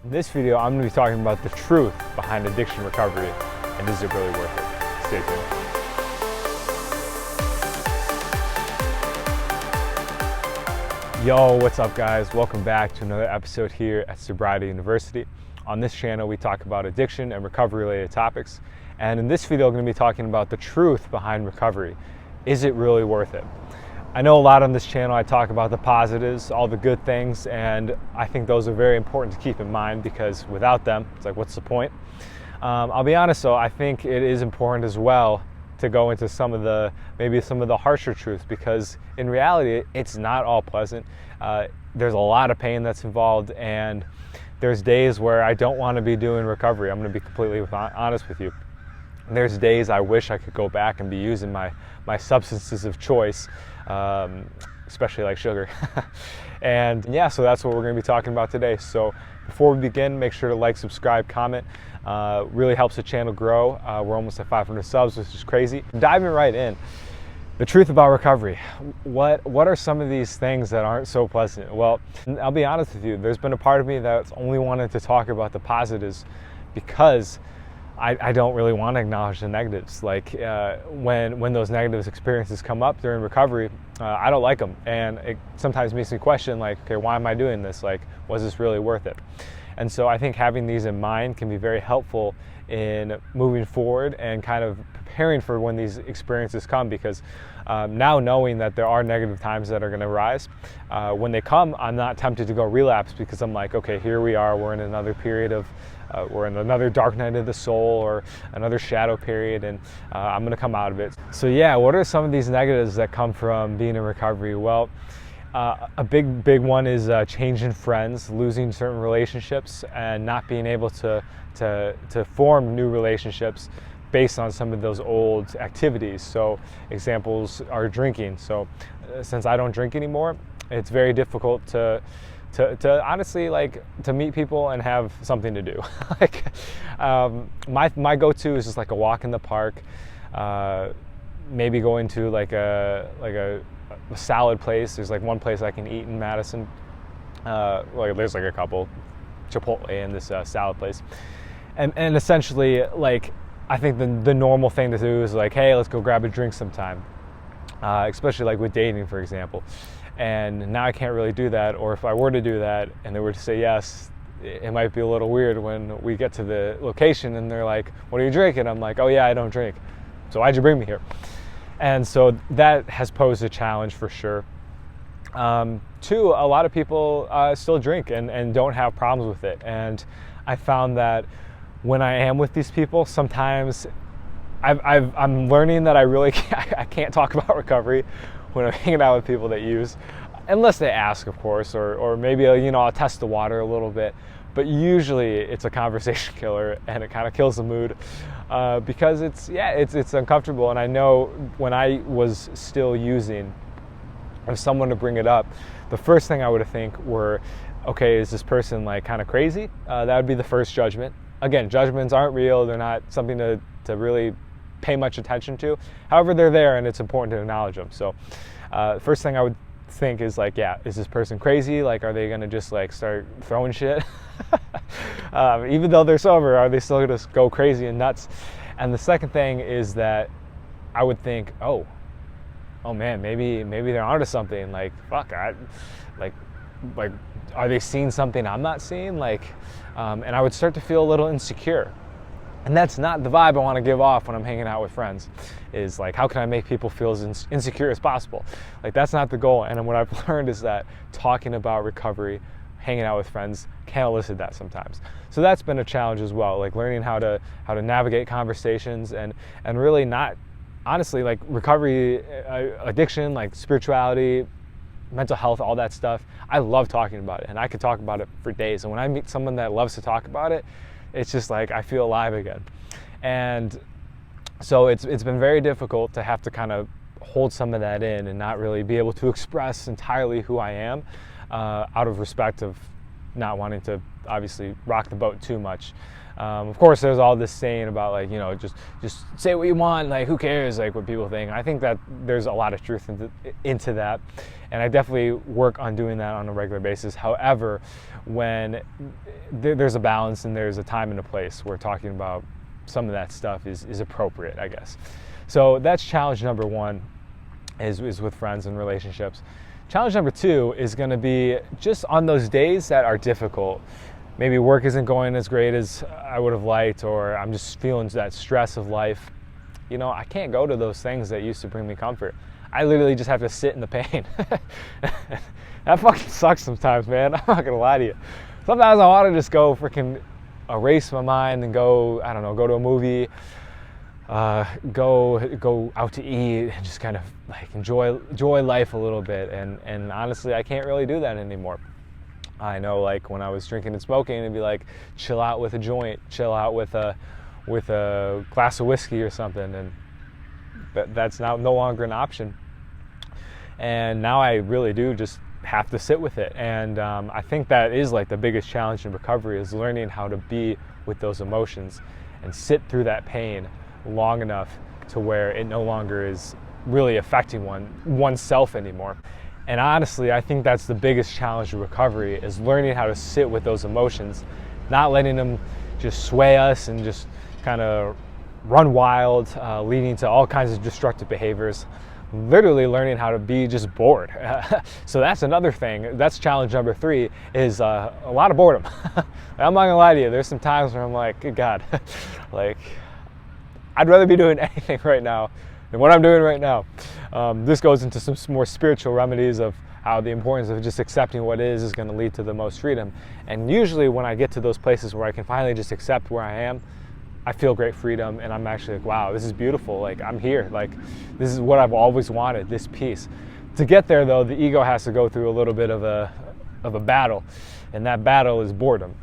In this video, I'm going to be talking about the truth behind addiction recovery and is it really worth it? Stay tuned. Yo, what's up guys? Welcome back to another episode here at Sobriety University. On this channel, we talk about addiction and recovery related topics. And in this video, I'm going to be talking about the truth behind recovery. Is it really worth it? I know a lot on this channel, I talk about the positives, all the good things, and I think those are very important to keep in mind because without them, it's like, what's the point? I'll be honest though, I think it is important as well to go into maybe some of the harsher truths because in reality, it's not all pleasant. There's a lot of pain that's involved and there's days where I don't want to be doing recovery. I'm going to be completely honest with you. There's days I wish I could go back and be using my substances of choice, especially like sugar. And yeah, so that's what we're going to be talking about today. So before we begin, make sure to like, subscribe, comment. Really helps the channel grow. We're almost at 500 subs, which is crazy. Diving right in. The truth about recovery. What are some of these things that aren't so pleasant? Well, I'll be honest with you. There's been a part of me that's only wanted to talk about the positives because I don't really want to acknowledge the negatives. Like when those negative experiences come up during recovery, I don't like them. And it sometimes makes me question like, okay, why am I doing this? Like, was this really worth it? And so I think having these in mind can be very helpful in moving forward and kind of preparing for when these experiences come because now knowing that there are negative times that are going to arise, when they come, I'm not tempted to go relapse because I'm like, okay, here we are, we're in another period of we're in another dark night of the soul or another shadow period and I'm going to come out of it. So yeah, what are some of these negatives that come from being in recovery? Well, a big one is changing friends, losing certain relationships and not being able to form new relationships based on some of those old activities. So examples are drinking. So since I don't drink anymore, it's very difficult to honestly like to meet people and have something to do. Like my go-to is just like a walk in the park, maybe going to like a salad place. There's like one place I can eat in Madison. Like there's like a couple, Chipotle in this salad place, and essentially like I think the normal thing to do is like, hey, let's go grab a drink sometime, especially like with dating, for example. And now I can't really do that, or if I were to do that and they were to say yes, it might be a little weird when we get to the location and they're like, what are you drinking? I'm like, oh yeah, I don't drink. So why'd you bring me here? And so that has posed a challenge for sure. Two, a lot of people still drink and don't have problems with it. And I found that when I am with these people, sometimes I'm learning that I can't talk about recovery when I'm hanging out with people that use, unless they ask, of course, or maybe I'll test the water a little bit. But usually it's a conversation killer, and it kind of kills the mood because it's uncomfortable. And I know when I was still using, if someone to bring it up, the first thing I would think were, okay, is this person like kind of crazy? That would be the first judgment. Again, judgments aren't real; they're not something to really pay much attention to. However, they're there and it's important to acknowledge them. So first thing I would think is like, yeah, is this person crazy? Like, are they going to just like start throwing shit? Even though they're sober, are they still going to go crazy and nuts? And the second thing is that I would think, oh man, maybe they're onto something. Like, fuck, like, are they seeing something I'm not seeing? Like, and I would start to feel a little insecure. And that's not the vibe I want to give off when I'm hanging out with friends, is like, how can I make people feel as insecure as possible? Like, that's not the goal. And what I've learned is that talking about recovery, hanging out with friends can elicit that sometimes. So that's been a challenge as well, like learning how to navigate conversations and really not, honestly, like recovery, addiction, like spirituality, mental health, all that stuff. I love talking about it and I could talk about it for days. And when I meet someone that loves to talk about it, it's just like I feel alive again. And so it's been very difficult to have to kind of hold some of that in and not really be able to express entirely who I am out of respect of not wanting to obviously rock the boat too much. Of course, there's all this saying about like, just say what you want, like who cares, like what people think. I think that there's a lot of truth into that, and I definitely work on doing that on a regular basis. However, when there's a balance and there's a time and a place where talking about some of that stuff is appropriate, I guess. So that's challenge number one, is with friends and relationships. Challenge number two is going to be just on those days that are difficult. Maybe work isn't going as great as I would have liked, or I'm just feeling that stress of life. I can't go to those things that used to bring me comfort. I literally just have to sit in the pain. That fucking sucks sometimes, man. I'm not gonna lie to you. Sometimes I want to just go freaking erase my mind and go, I don't know, go to a movie, go out to eat, and just kind of like enjoy life a little bit. And honestly, I can't really do that anymore. I know, like when I was drinking and smoking, it'd be like chill out with a joint, chill out with a glass of whiskey or something, and that's now no longer an option. And now I really do just have to sit with it. And I think that is like the biggest challenge in recovery, is learning how to be with those emotions and sit through that pain long enough to where it no longer is really affecting oneself anymore. And honestly, I think that's the biggest challenge of recovery, is learning how to sit with those emotions, not letting them just sway us and just kind of run wild, leading to all kinds of destructive behaviors. Literally learning how to be just bored. So that's another thing. That's challenge number three, is a lot of boredom. I'm not gonna lie to you, there's some times where I'm like, good God, like I'd rather be doing anything right now than what I'm doing right now. This goes into some more spiritual remedies of how the importance of just accepting what is going to lead to the most freedom. And usually when I get to those places where I can finally just accept where I am, I feel great freedom, and I'm actually like, wow, this is beautiful. Like, I'm here. Like, this is what I've always wanted, this peace. To get there, though, the ego has to go through a little bit of a battle, and that battle is boredom.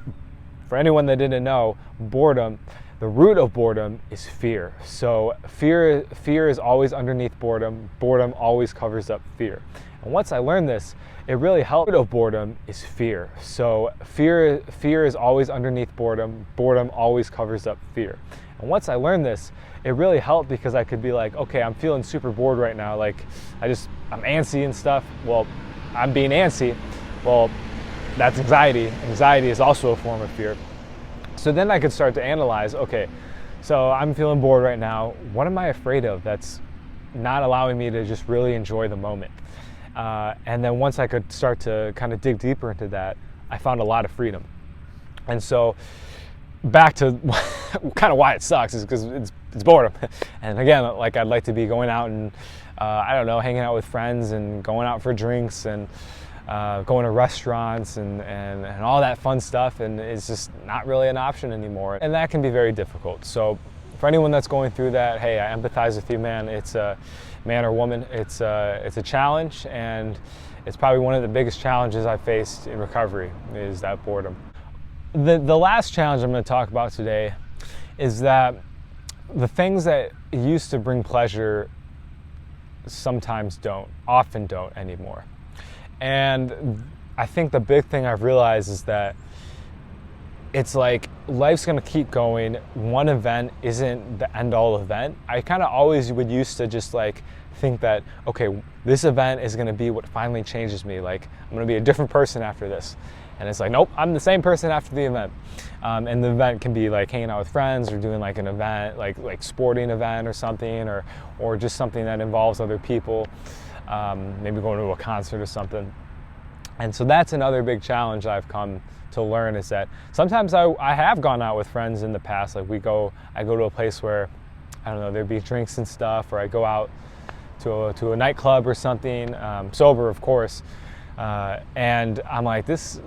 For anyone that didn't know, boredom, the root of boredom is fear. So fear is always underneath boredom. Boredom always covers up fear. And once I learned this, it really helped. The root of boredom is fear. So fear is always underneath boredom. Boredom always covers up fear. And once I learned this, it really helped, because I could be like, okay, I'm feeling super bored right now. Like I'm antsy and stuff. Well, I'm being antsy. Well, that's anxiety. Anxiety is also a form of fear. So then I could start to analyze, okay, so I'm feeling bored right now. What am I afraid of that's not allowing me to just really enjoy the moment? And then once I could start to kind of dig deeper into that, I found a lot of freedom. And so back to kind of why it sucks is because it's boredom. And again, like I'd like to be going out and, I don't know, hanging out with friends and going out for drinks and going to restaurants and all that fun stuff, and it's just not really an option anymore. And that can be very difficult. So for anyone that's going through that, hey, I empathize with you, man. It's a man or woman. It's a challenge, and it's probably one of the biggest challenges I faced in recovery, is that boredom. The last challenge I'm going to talk about today is that the things that used to bring pleasure sometimes often don't anymore. And I think the big thing I've realized is that it's like life's gonna keep going. One event isn't the end-all event. I kind of always would used to just like think that, okay, this event is gonna be what finally changes me. Like, I'm gonna be a different person after this. And it's like, nope, I'm the same person after the event. And the event can be like hanging out with friends, or doing like an event, like sporting event or something, or just something that involves other people. Maybe going to a concert or something. And so that's another big challenge I've come to learn, is that sometimes I have gone out with friends in the past. Like I go to a place where, I don't know, there'd be drinks and stuff, or I go out to a nightclub or something, sober of course, and I'm like, this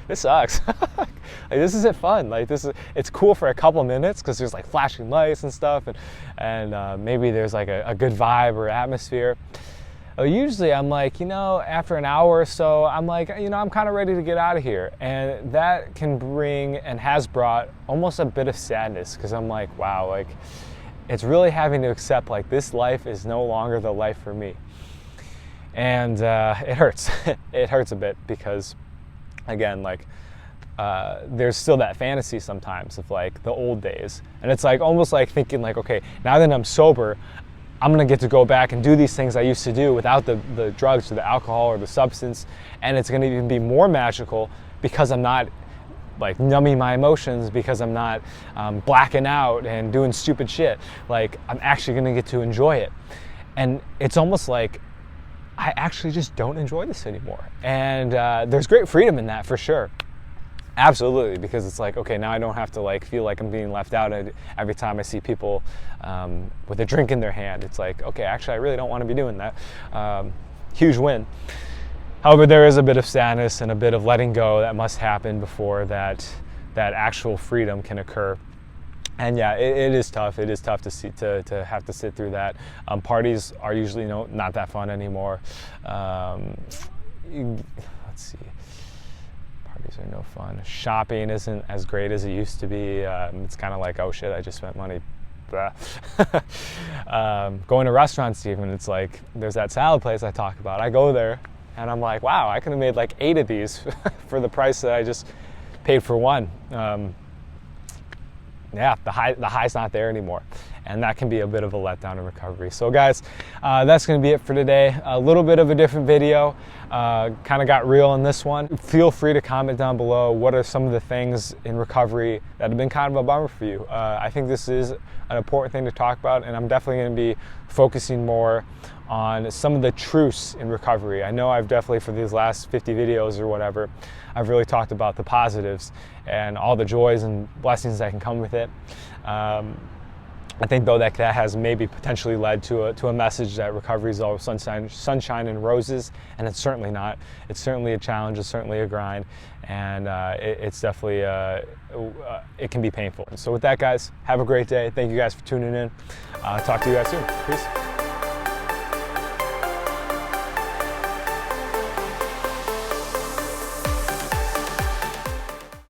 this sucks. Like, this isn't fun. Like, it's cool for a couple minutes because there's like flashing lights and stuff, and maybe there's like a good vibe or atmosphere. Usually I'm like, after an hour or so, I'm like, I'm kind of ready to get out of here. And that can bring, and has brought, almost a bit of sadness, because I'm like, wow, like it's really having to accept like this life is no longer the life for me. And it hurts. It hurts a bit, because again, like there's still that fantasy sometimes of like the old days, and it's like almost like thinking like, okay, now that I'm sober, I'm gonna get to go back and do these things I used to do without the drugs or the alcohol or the substance, and it's gonna even be more magical because I'm not like numbing my emotions, because I'm not blacking out and doing stupid shit. Like, I'm actually gonna get to enjoy it. And it's almost like I actually just don't enjoy this anymore. And there's great freedom in that, for sure. Absolutely, because it's like, okay, now I don't have to like feel like I'm being left out every time I see people with a drink in their hand. It's like, okay, actually I really don't want to be doing that. Huge win. However, there is a bit of sadness and a bit of letting go that must happen before that actual freedom can occur. And yeah, it is tough. It is tough to have to sit through that. Parties are usually not that fun anymore. Let's see. Parties are no fun. Shopping isn't as great as it used to be. It's kind of like, oh shit, I just spent money. Going to restaurants even, it's like, there's that salad place I talk about. I go there and I'm like, wow, I could have made like 8 of these for the price that I just paid for one. Yeah, the high's not there anymore. And that can be a bit of a letdown in recovery. So guys, that's gonna be it for today. A little bit of a different video. Kind of got real in this one. Feel free to comment down below what are some of the things in recovery that have been kind of a bummer for you. I think this is an important thing to talk about, and I'm definitely gonna be focusing more on some of the truths in recovery. I know I've definitely, for these last 50 videos or whatever, I've really talked about the positives and all the joys and blessings that can come with it. I think though that has maybe potentially led to a message that recovery is all sunshine and roses, and it's certainly not. It's certainly a challenge, it's certainly a grind, and it's definitely, it can be painful. So with that, guys, have a great day. Thank you guys for tuning in. Talk to you guys soon. Peace.